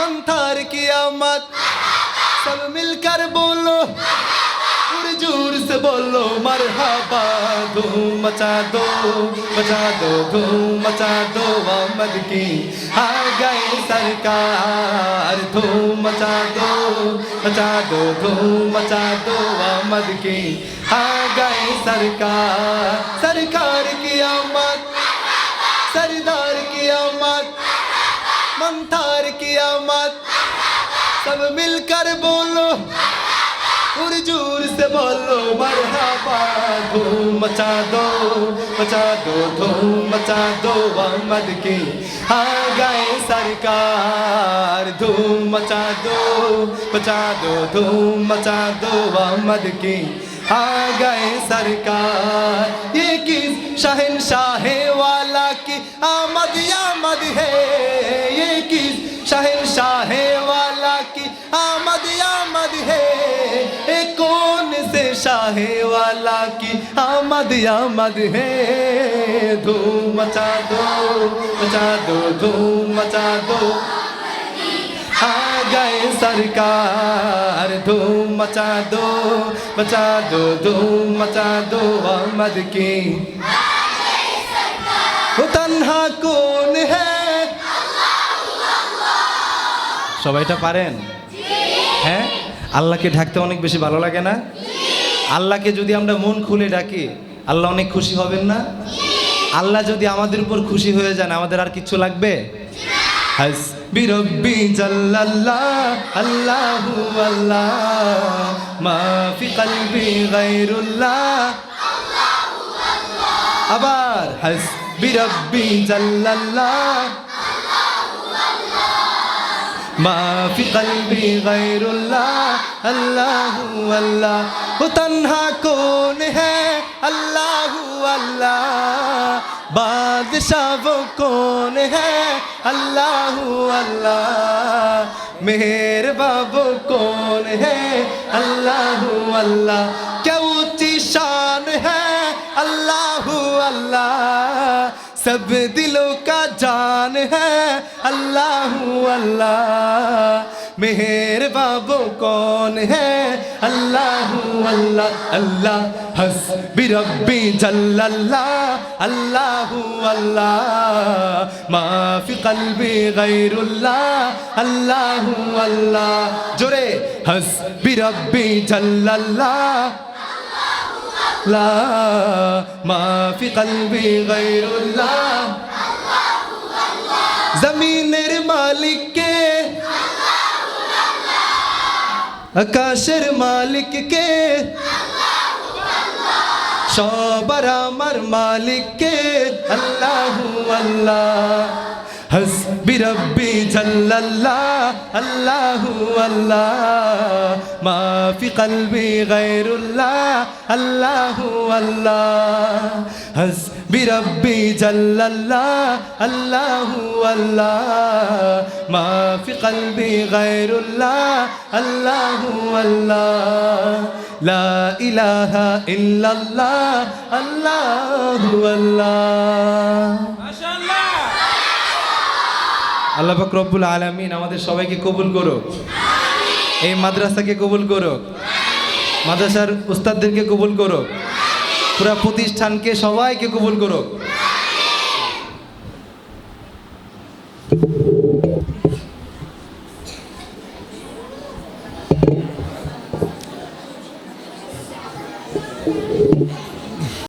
मंथार कियामत सब मिलकर बोलो जोर से बोलो मरहबा धूम मचा दो धूम मचा दो आमद की आ गए सरकार धूम मचा दो धूम मचा दो आमद की आ गए सरकार सरकार की आमद सरदार की आमद मंथार की आमद सब मिलकर बोलो जोर से बोलो मरहबा धूम मचा दो धूम मचा दो आमद की आ गए सरकार धूम मचा दो धूम मचा दो आमद की आ गए सरकार ये किस शहंशाह वाला की आमद आमद है ये किस शहंशाह वाला की आमद आमद है कौन से शाहे वाला की आमद आमद है धूम मचा दो धूम मचा दो आ गए सरकार धूम मचा दो धूम मचा दो आमद की वो तन्हा कौन है সবাইটা পারেন হ্যাঁ আল্লাহকে ডাকতে অনেক বেশি ভালো লাগে না আল্লাহকে যদি আমরা মন খুলে ডাকি আল্লাহ অনেক খুশি হবেন না আল্লাহ যদি আমাদের উপর খুশি হয়ে যান আমাদের আর কিছু লাগবে হাসবি রব্বি জাল্লাল্লাহ আল্লাহু আল্লাহ মা ফি কলবি গায়রুল্লাহ আল্লাহু আল্লাহ আবার হাসবি রব্বি জাল্লাল্লাহ ما في قلبي غير الله الله الله वो तन्हा कौन है अल्लाह अल्लाह बादशाह वो कौन है अल्लाह अल्लाह मेहरबान वो कौन है अल्लाह अल्लाह क्या ऊंची शान है अल्लाह अल्लाह सब दिलों का जान है अल्लाह अल्लाह मेहरबान वो कौन है अल्लाह अल्लाह अल्लाह हस्बी रब्बी जल्लल्लाह अल्लाह अल्लाह मा फी कल्बी गैरुल्लाह अल्लाह अल्लाह जोरे हस्बी रब्बी जल्लल्लाह ला मा फी कल्बी गैरुल्लाह जमीनेर मालिक के आकाशेर मालिक के सबर आमार मालिक के अल्लाह अल्लाह हस्बी रब्बी जल्लल्लाह अल्लाह अल्लाह मा फी कल्बी गैरुल्लाह अल्लाह अल्लाह हस्बी रब्बी जल्लल्लाह अल्लाह अल्लाह मा फी कल्बी गैरुल्लाह अल्लाह अल्लाह ला इलाहा इल्लल्लाह अल्लाह अल्लाह माशाअल्लाह আল্লাহ পাক রব্বুল আলামিন আমাদের সবাইকে কবুল করুক আমিন এই মাদ্রাসাকে কবুল করুক আমিন মাদ্রাসার উস্তাদদেরকে কবুল করুক আমিন পুরো প্রতিষ্ঠানকে সবাইকে কবুল করুক আমিন